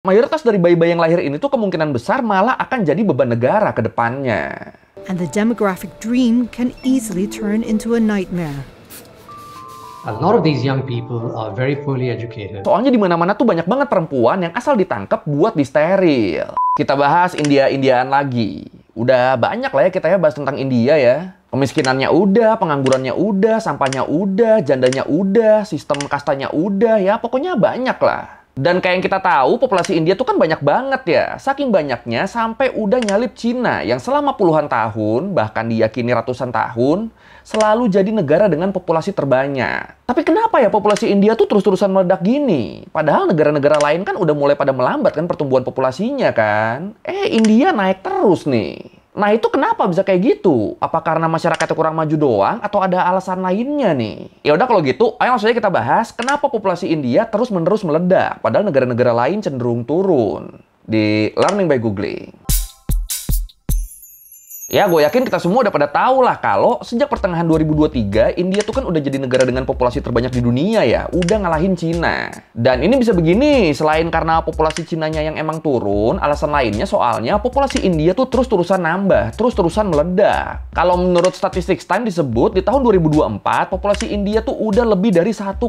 Mayoritas dari bayi-bayi yang lahir ini tuh kemungkinan besar malah akan jadi beban negara ke depannya. And the demographic dream can easily turn into a nightmare. A lot of these young people are very poorly educated. Soalnya di mana-mana tuh banyak banget perempuan yang asal ditangkap buat disteril. Kita bahas India-Indiaan lagi. Udah banyak lah ya kita ya bahas tentang India ya. Kemiskinannya udah, penganggurannya udah, sampahnya udah, jandanya udah, sistem kastanya udah, ya pokoknya banyak lah. Dan kayak yang kita tahu, populasi India tuh kan banyak banget ya. Saking banyaknya sampai udah nyalip Cina yang selama puluhan tahun, bahkan diyakini ratusan tahun, selalu jadi negara dengan populasi terbanyak. Tapi kenapa ya populasi India tuh terus-terusan meledak gini? Padahal negara-negara lain kan udah mulai pada melambat kan pertumbuhan populasinya kan. India naik terus nih. Nah itu kenapa bisa kayak gitu? Apa karena masyarakatnya kurang maju doang atau ada alasan lainnya nih? Ya udah kalau gitu, ayo langsung aja kita bahas kenapa populasi India terus-menerus meledak padahal negara-negara lain cenderung turun di Learning by Googling. Ya, gue yakin kita semua udah pada tahu lah kalau sejak pertengahan 2023, India tuh kan udah jadi negara dengan populasi terbanyak di dunia ya. Udah ngalahin Cina. Dan ini bisa begini, selain karena populasi Cinanya yang emang turun, alasan lainnya soalnya populasi India tuh terus-terusan nambah, terus-terusan meledak. Kalau menurut Statistics Time disebut, di tahun 2024, populasi India tuh udah lebih dari 1,4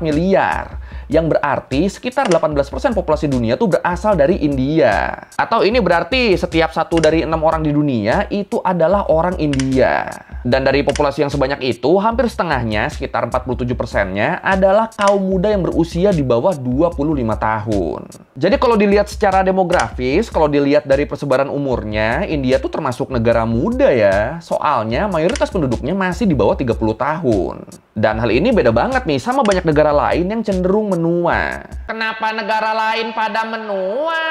miliar. Yang berarti sekitar 18% populasi dunia tuh berasal dari India. Atau ini berarti setiap 1 dari 6 orang di dunia itu adalah orang India. Dan dari populasi yang sebanyak itu, hampir setengahnya, sekitar 47%-nya, adalah kaum muda yang berusia di bawah 25 tahun. Jadi kalau dilihat secara demografis, kalau dilihat dari persebaran umurnya, India tuh termasuk negara muda ya. Soalnya mayoritas penduduknya masih di bawah 30 tahun. Dan hal ini beda banget nih sama banyak negara lain yang cenderung menua. Kenapa negara lain pada menua?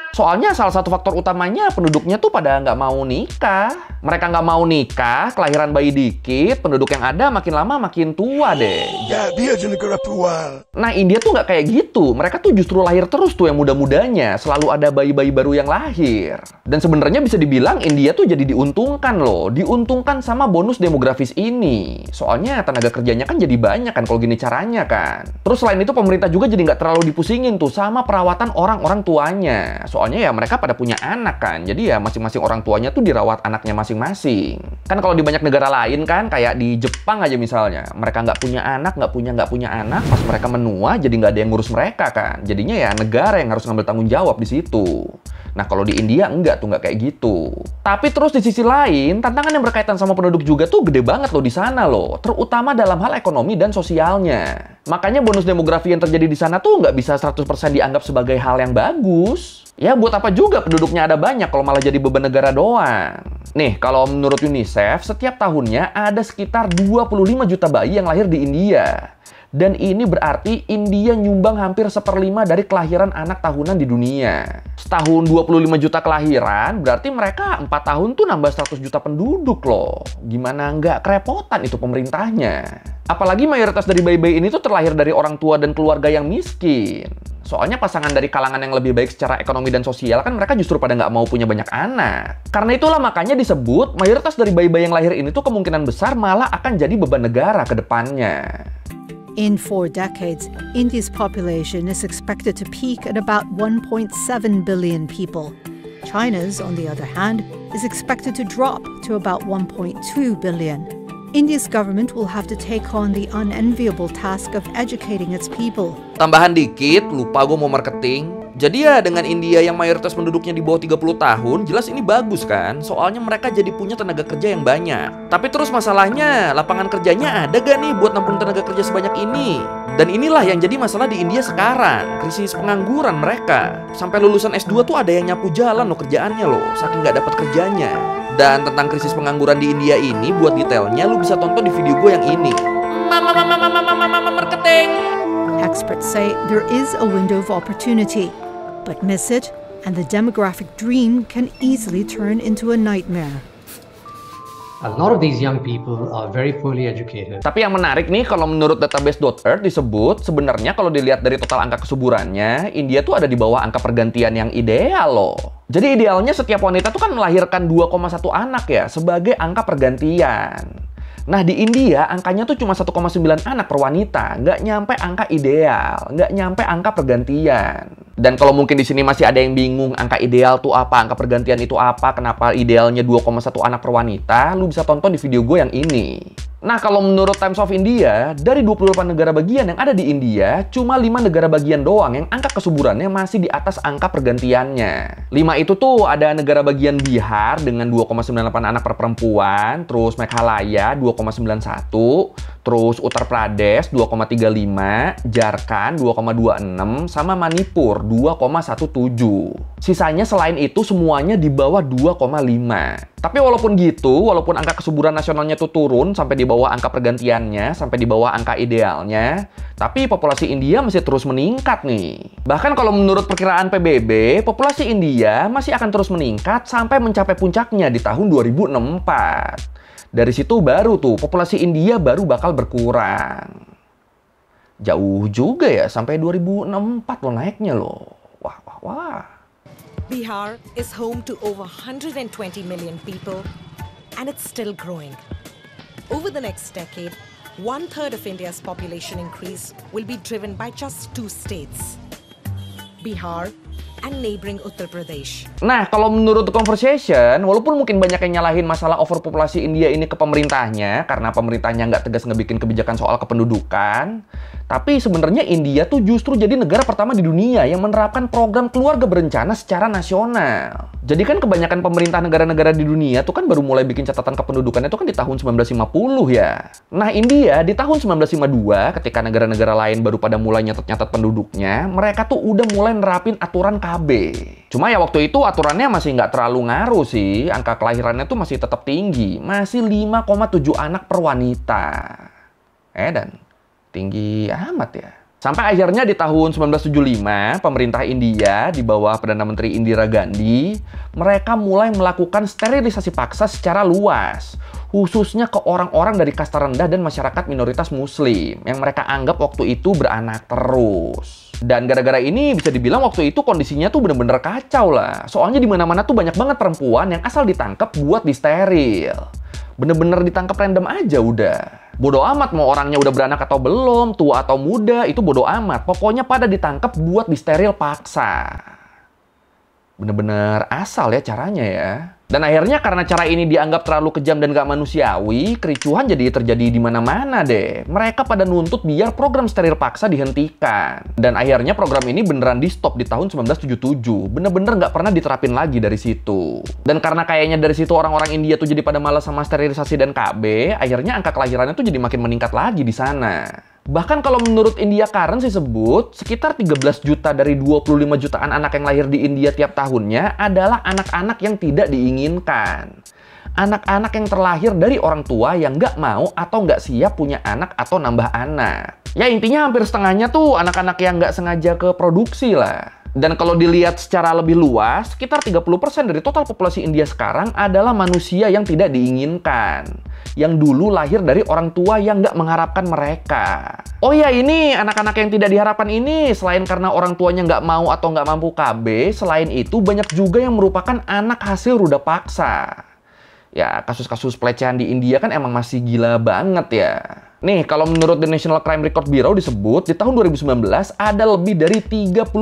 Soalnya salah satu faktor utamanya penduduknya tuh pada nggak mau nikah. Mereka nggak mau nikah, kelahiran bayi dikit, penduduk yang ada makin lama makin tua deh. Jadi aja negara tua. Nah India tuh nggak kayak gitu. Mereka tuh justru lahir terus tuh yang muda-mudanya. Selalu ada bayi-bayi baru yang lahir. Dan sebenarnya bisa dibilang India tuh jadi diuntungkan loh. Diuntungkan sama bonus demografis ini. Soalnya tenaga kerjanya kan jadi banyak kan kalau gini caranya kan. Terus selain itu pemerintah juga jadi nggak terlalu dipusingin tuh sama perawatan orang-orang tuanya. Soalnya ya mereka pada punya anak kan. Jadi ya masing-masing orang tuanya tuh dirawat anaknya masing-masing. Kan kalau di banyak negara lain kan, kayak di Jepang aja misalnya, mereka nggak punya anak, nggak punya anak, pas mereka menua jadi nggak ada yang ngurus mereka kan. Jadinya ya negara yang harus ngambil tanggung jawab di situ. Nah kalau di India enggak tuh, nggak kayak gitu. Tapi terus di sisi lain, tantangan yang berkaitan sama penduduk juga tuh gede banget loh di sana loh. Terutama dalam hal ekonomi dan sosialnya. Makanya bonus demografi yang terjadi di sana tuh nggak bisa 100% dianggap sebagai hal yang bagus. Ya buat apa juga penduduknya ada banyak kalau malah jadi beban negara doang. Nih, kalau menurut UNICEF, setiap tahunnya ada sekitar 25 juta bayi yang lahir di India. Dan ini berarti India nyumbang hampir 1/5 dari kelahiran anak tahunan di dunia. Setahun 25 juta kelahiran, berarti mereka 4 tahun tuh nambah 100 juta penduduk loh. Gimana nggak kerepotan itu pemerintahnya? Apalagi mayoritas dari bayi-bayi ini tuh terlahir dari orang tua dan keluarga yang miskin. Soalnya pasangan dari kalangan yang lebih baik secara ekonomi dan sosial kan mereka justru pada nggak mau punya banyak anak. Karena itulah makanya disebut mayoritas dari bayi-bayi yang lahir ini tuh kemungkinan besar malah akan jadi beban negara ke depannya. In 4 decades, India's population is expected to peak at about 1.7 billion people. China's, on the other hand, is expected to drop to about 1.2 billion. India's government will have to take on the unenviable task of educating its people. Tambahan dikit, lupa gue mau marketing. Jadi ya dengan India yang mayoritas penduduknya di bawah 30 tahun, jelas ini bagus kan? Soalnya mereka jadi punya tenaga kerja yang banyak. Tapi terus masalahnya, lapangan kerjanya ada gak nih buat nampung tenaga kerja sebanyak ini? Dan inilah yang jadi masalah di India sekarang, krisis pengangguran mereka. Sampai lulusan S2 tuh ada yang nyapu jalan loh kerjaannya loh, saking gak dapat kerjanya. Dan tentang krisis pengangguran di India ini, buat detailnya lu bisa tonton di video gue yang ini. Marketing. Experts say there is a window of opportunity, but miss it, and the demographic dream can easily turn into a nightmare. A lot of these young people are very poorly educated. Tapi yang menarik nih, kalau menurut database.earth disebut, sebenarnya kalau dilihat dari total angka kesuburannya, India tuh ada di bawah angka pergantian yang ideal loh. Jadi idealnya setiap wanita tuh kan melahirkan 2,1 anak ya, sebagai angka pergantian. Nah, di India angkanya tuh cuma 1,9 anak per wanita, nggak nyampe angka ideal, nggak nyampe angka pergantian. Dan kalau mungkin di sini masih ada yang bingung angka ideal tuh apa, angka pergantian itu apa, kenapa idealnya 2,1 anak per wanita, lu bisa tonton di video gue yang ini. Nah, kalau menurut Times of India, dari 28 negara bagian yang ada di India, cuma 5 negara bagian doang yang angka kesuburannya masih di atas angka pergantiannya. 5 itu tuh ada negara bagian Bihar dengan 2,98 anak per perempuan, terus Meghalaya 2,91, terus Uttar Pradesh 2,35, Jharkhand 2,26, sama Manipur 2,17. Sisanya selain itu semuanya di bawah 2,5. Tapi walaupun gitu, walaupun angka kesuburan nasionalnya tuh turun sampai di bawah angka pergantiannya, sampai di bawah angka idealnya, tapi populasi India masih terus meningkat nih. Bahkan kalau menurut perkiraan PBB, populasi India masih akan terus meningkat sampai mencapai puncaknya di tahun 2064. Dari situ baru tuh populasi India baru bakal berkurang. Jauh juga ya, sampai 2064 lo naiknya loh. Wah, wah, wah. Bihar is home to over 120 million people, and it's still growing. Over the next decade, 1/3 of India's population increase will be driven by just 2 states, Bihar and neighboring Uttar Pradesh. Nah, kalau menurut The Conversation, walaupun mungkin banyak yang nyalahin masalah overpopulasi India ini ke pemerintahnya, karena pemerintahnya nggak tegas ngebikin kebijakan soal kependudukan, tapi sebenarnya India tuh justru jadi negara pertama di dunia yang menerapkan program keluarga berencana secara nasional. Jadi kan kebanyakan pemerintah negara-negara di dunia tuh kan baru mulai bikin catatan kependudukannya tuh kan di tahun 1950 ya. Nah, India di tahun 1952 ketika negara-negara lain baru pada mulai nyatet-nyatet penduduknya, mereka tuh udah mulai nerapin aturan KB. Cuma ya waktu itu aturannya masih nggak terlalu ngaruh sih, angka kelahirannya tuh masih tetap tinggi, masih 5,7 anak per wanita. Dan tinggi amat ya. Sampai akhirnya di tahun 1975, pemerintah India di bawah Perdana Menteri Indira Gandhi, mereka mulai melakukan sterilisasi paksa secara luas, khususnya ke orang-orang dari kasta rendah dan masyarakat minoritas muslim, yang mereka anggap waktu itu beranak terus. Dan gara-gara ini bisa dibilang waktu itu kondisinya tuh bener-bener kacau lah. Soalnya di mana-mana tuh banyak banget perempuan yang asal ditangkap buat disteril. Bener-bener ditangkap random aja udah. Bodoh amat mau orangnya udah beranak atau belum, tua atau muda, itu bodoh amat. Pokoknya pada ditangkap buat disteril paksa. Bener-bener asal ya caranya ya. Dan akhirnya karena cara ini dianggap terlalu kejam dan gak manusiawi, kericuhan jadi terjadi di mana-mana deh. Mereka pada nuntut biar program steril paksa dihentikan. Dan akhirnya program ini beneran di stop di tahun 1977. Bener-bener gak pernah diterapin lagi dari situ. Dan karena kayaknya dari situ orang-orang India tuh jadi pada malas sama sterilisasi dan KB, akhirnya angka kelahirannya tuh jadi makin meningkat lagi di sana. Bahkan kalau menurut India Currents disebut, sekitar 13 juta dari 25 jutaan anak yang lahir di India tiap tahunnya adalah anak-anak yang tidak diinginkan. Anak-anak yang terlahir dari orang tua yang nggak mau atau nggak siap punya anak atau nambah anak. Ya intinya hampir setengahnya tuh anak-anak yang nggak sengaja ke produksi lah. Dan kalau dilihat secara lebih luas, sekitar 30% dari total populasi India sekarang adalah manusia yang tidak diinginkan. Yang dulu lahir dari orang tua yang nggak mengharapkan mereka. Oh ya, ini anak-anak yang tidak diharapkan ini, selain karena orang tuanya nggak mau atau nggak mampu KB, selain itu banyak juga yang merupakan anak hasil ruda paksa. Ya, kasus-kasus pelecehan di India kan emang masih gila banget ya. Nih, kalau menurut The National Crime Record Bureau disebut, di tahun 2019 ada lebih dari 32.000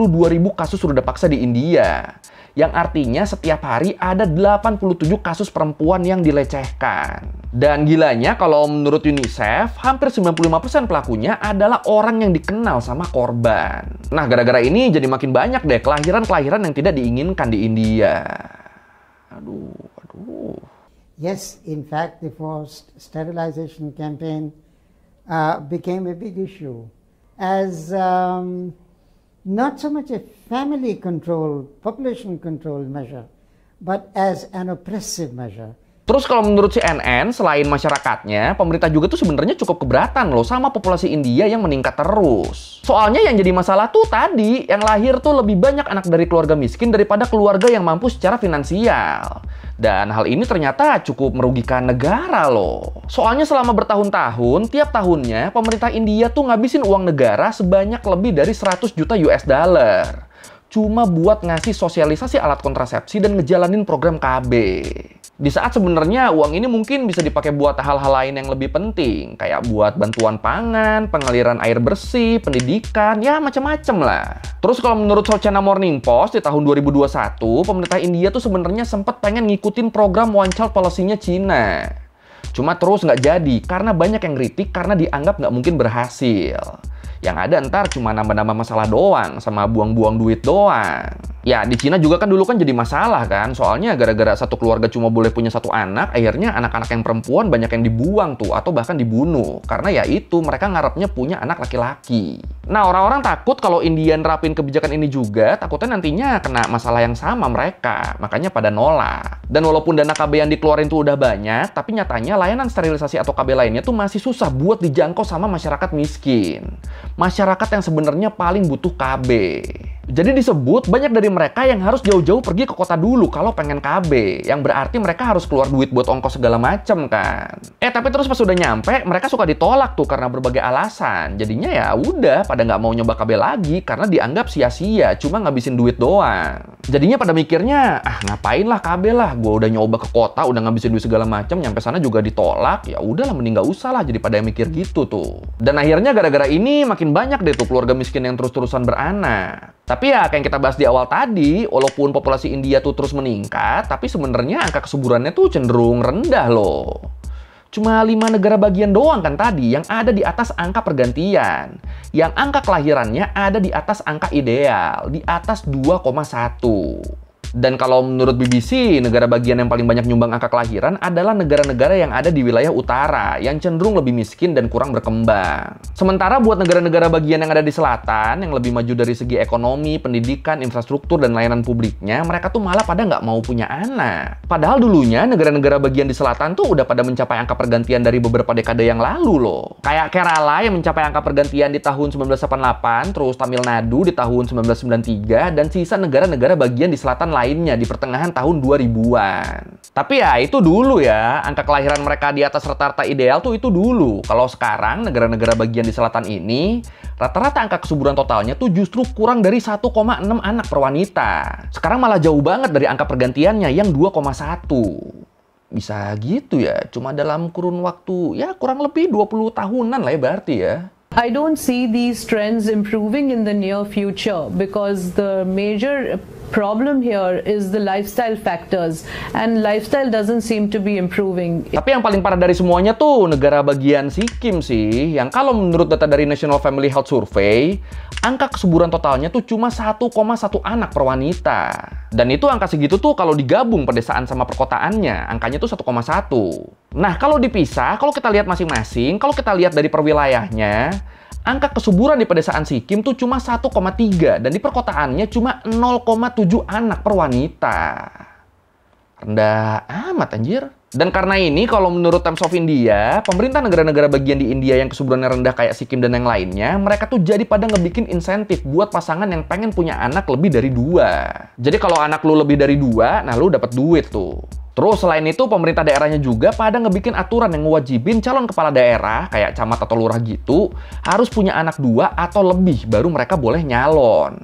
kasus ruda paksa di India. Yang artinya setiap hari ada 87 kasus perempuan yang dilecehkan. Dan gilanya kalau menurut UNICEF, hampir 95% pelakunya adalah orang yang dikenal sama korban. Nah, gara-gara ini jadi makin banyak deh kelahiran-kelahiran yang tidak diinginkan di India. Aduh. Yes, in fact, the forced sterilization campaign became a big issue as not so much a family control, population control measure, but as an oppressive measure. Terus kalau menurut CNN, selain masyarakatnya, pemerintah juga tuh sebenarnya cukup keberatan loh sama populasi India yang meningkat terus. Soalnya yang jadi masalah tuh tadi, yang lahir tuh lebih banyak anak dari keluarga miskin daripada keluarga yang mampu secara finansial. Dan hal ini ternyata cukup merugikan negara loh. Soalnya selama bertahun-tahun, tiap tahunnya pemerintah India tuh ngabisin uang negara sebanyak lebih dari 100 juta US dollar. Cuma buat ngasih sosialisasi alat kontrasepsi dan ngejalanin program KB. Di saat sebenarnya uang ini mungkin bisa dipakai buat hal-hal lain yang lebih penting, kayak buat bantuan pangan, pengaliran air bersih, pendidikan, ya macam-macam lah. Terus kalau menurut China Morning Post di tahun 2021, pemerintah India tuh sebenarnya sempat pengen ngikutin program One Child Policy-nya Cina. Cuma terus nggak jadi, karena banyak yang kritik karena dianggap nggak mungkin berhasil. Yang ada ntar cuma nambah-nambah masalah doang, sama buang-buang duit doang. Ya, di Cina juga kan dulu kan jadi masalah kan, soalnya gara-gara satu keluarga cuma boleh punya satu anak, akhirnya anak-anak yang perempuan banyak yang dibuang tuh, atau bahkan dibunuh. Karena ya itu, mereka ngarepnya punya anak laki-laki. Nah, orang-orang takut kalau India nerapin kebijakan ini juga, takutnya nantinya kena masalah yang sama mereka. Makanya pada nolak. Dan walaupun dana KB yang dikeluarin tuh udah banyak, tapi nyatanya layanan sterilisasi atau KB lainnya tuh masih susah buat dijangkau sama masyarakat miskin. Masyarakat yang sebenarnya paling butuh KB. Jadi disebut banyak dari mereka yang harus jauh-jauh pergi ke kota dulu kalau pengen KB. Yang berarti mereka harus keluar duit buat ongkos segala macem kan. Tapi terus pas udah nyampe, mereka suka ditolak tuh karena berbagai alasan. Jadinya ya udah pada nggak mau nyoba KB lagi karena dianggap sia-sia, cuma ngabisin duit doang. Jadinya pada mikirnya, ngapain lah KB lah, gue udah nyoba ke kota, udah ngabisin duit segala macem, nyampe sana juga ditolak, ya udahlah mending nggak usah lah, jadi pada yang mikir gitu tuh. Dan akhirnya gara-gara ini makin banyak deh tuh keluarga miskin yang terus-terusan beranak. Tapi ya kayak yang kita bahas di awal tadi, walaupun populasi India tuh terus meningkat, tapi sebenarnya angka kesuburannya tuh cenderung rendah loh. Cuma 5 negara bagian doang kan tadi yang ada di atas angka pergantian. Yang angka kelahirannya ada di atas angka ideal, di atas 2,1. Dan kalau menurut BBC, negara bagian yang paling banyak nyumbang angka kelahiran adalah negara-negara yang ada di wilayah utara, yang cenderung lebih miskin dan kurang berkembang. Sementara buat negara-negara bagian yang ada di selatan, yang lebih maju dari segi ekonomi, pendidikan, infrastruktur, dan layanan publiknya, mereka tuh malah pada nggak mau punya anak. Padahal dulunya negara-negara bagian di selatan tuh udah pada mencapai angka pergantian dari beberapa dekade yang lalu loh. Kayak Kerala yang mencapai angka pergantian di tahun 1988, terus Tamil Nadu di tahun 1993, dan sisa negara-negara bagian di selatan lainnya di pertengahan tahun 2000-an. Tapi ya itu dulu ya, angka kelahiran mereka di atas rata-rata ideal tuh itu dulu. Kalau sekarang negara-negara bagian di selatan ini, rata-rata angka kesuburan totalnya tuh justru kurang dari 1,6 anak per wanita. Sekarang malah jauh banget dari angka pergantiannya yang 2,1. Bisa gitu ya, cuma dalam kurun waktu ya kurang lebih 20 tahunan lah ya berarti ya. I don't see these trends improving in the near future because the major problem here is the lifestyle factors and lifestyle doesn't seem to be improving. Tapi yang paling parah dari semuanya tuh negara bagian Sikkim sih, yang kalau menurut data dari National Family Health Survey, angka kesuburan totalnya tuh cuma 1,1 anak per wanita. Dan itu angka segitu tuh kalau digabung pedesaan sama perkotaannya, angkanya tuh 1,1. Nah, kalau dipisah, kalau kita lihat masing-masing, kalau kita lihat dari perwilayahnya, angka kesuburan di pedesaan Sikkim tuh cuma 1,3 dan di perkotaannya cuma 0,7 anak per wanita. Rendah amat anjir. Dan karena ini kalau menurut Times of India, pemerintah negara-negara bagian di India yang kesuburannya rendah kayak Sikkim dan yang lainnya, mereka tuh jadi pada ngebikin insentif buat pasangan yang pengen punya anak lebih dari 2. Jadi kalau anak lu lebih dari 2, nah lu dapat duit tuh. Terus selain itu pemerintah daerahnya juga pada ngebikin aturan yang ngewajibin calon kepala daerah kayak camat atau lurah gitu harus punya anak 2 atau lebih baru mereka boleh nyalon.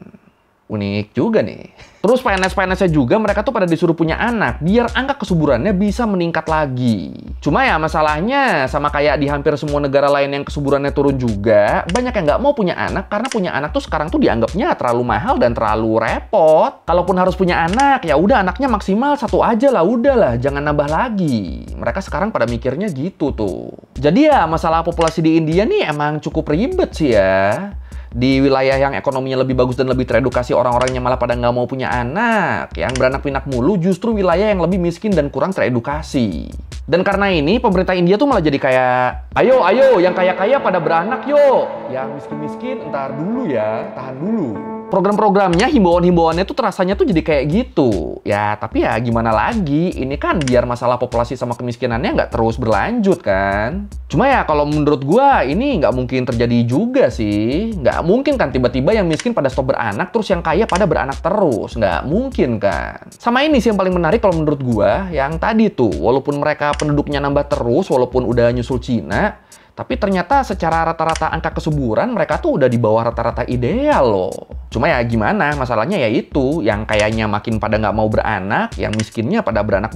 Unik juga nih. Terus PNS-PNS-nya juga mereka tuh pada disuruh punya anak biar angka kesuburannya bisa meningkat lagi. Cuma ya masalahnya sama kayak di hampir semua negara lain yang kesuburannya turun juga, banyak yang nggak mau punya anak karena punya anak tuh sekarang tuh dianggapnya terlalu mahal dan terlalu repot. Kalaupun harus punya anak, ya udah anaknya maksimal 1 aja lah, udahlah, jangan nambah lagi. Mereka sekarang pada mikirnya gitu tuh. Jadi ya masalah populasi di India nih emang cukup ribet sih ya. Di wilayah yang ekonominya lebih bagus dan lebih teredukasi, orang-orangnya malah pada nggak mau punya anak. Yang beranak pinak mulu justru wilayah yang lebih miskin dan kurang teredukasi. Dan karena ini, pemerintah India tuh malah jadi kayak, ayo, yang kaya-kaya pada beranak yuk. Yang miskin-miskin ntar dulu ya, tahan dulu. Program-programnya, himbauan-himbauannya tuh terasanya tuh jadi kayak gitu. Ya, tapi ya gimana lagi, ini kan biar masalah populasi sama kemiskinannya nggak terus berlanjut kan. Cuma ya kalau menurut gua ini nggak mungkin terjadi juga sih. Nggak mungkin kan tiba-tiba yang miskin pada stop beranak terus yang kaya pada beranak terus. Nggak mungkin kan. Sama ini sih yang paling menarik kalau menurut gua, yang tadi tuh, walaupun mereka penduduknya nambah terus, walaupun udah nyusul Cina, Tapi ternyata secara rata-rata angka kesuburan mereka tuh udah di bawah rata-rata ideal loh. Cuma ya gimana, masalahnya ya itu, yang kayaknya makin pada nggak mau beranak, yang miskinnya pada beranak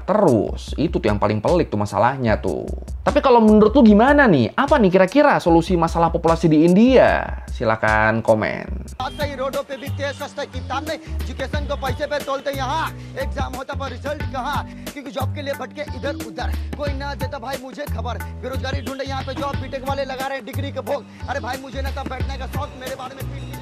terus. Itu tuh yang paling pelik tuh masalahnya tuh. Tapi kalau menurut lu gimana nih? Apa nih kira-kira solusi masalah populasi di India? Silakan komen.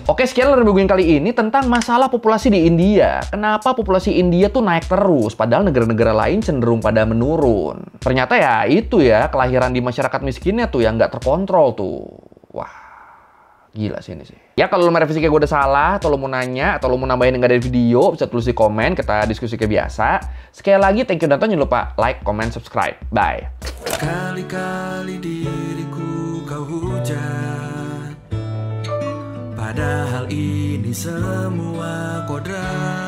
Oke, sekian review kali ini tentang masalah populasi di India. Kenapa populasi India tuh naik terus, padahal negara-negara lain cenderung pada menurun. Ternyata ya itu ya, kelahiran di masyarakat miskinnya tuh yang nggak terkontrol tuh. Wah, gila sih ini sih. Ya kalau lu merevisi kayak gue udah salah, atau lu mau nanya, atau lu mau nambahin yang nggak ada di video, bisa tulis di komen, kita diskusi kayak biasa. Sekali lagi, thank you Danton, jangan lupa like, comment, subscribe. Bye. Kali-kali diriku kau hujat, padahal ini semua kodrat.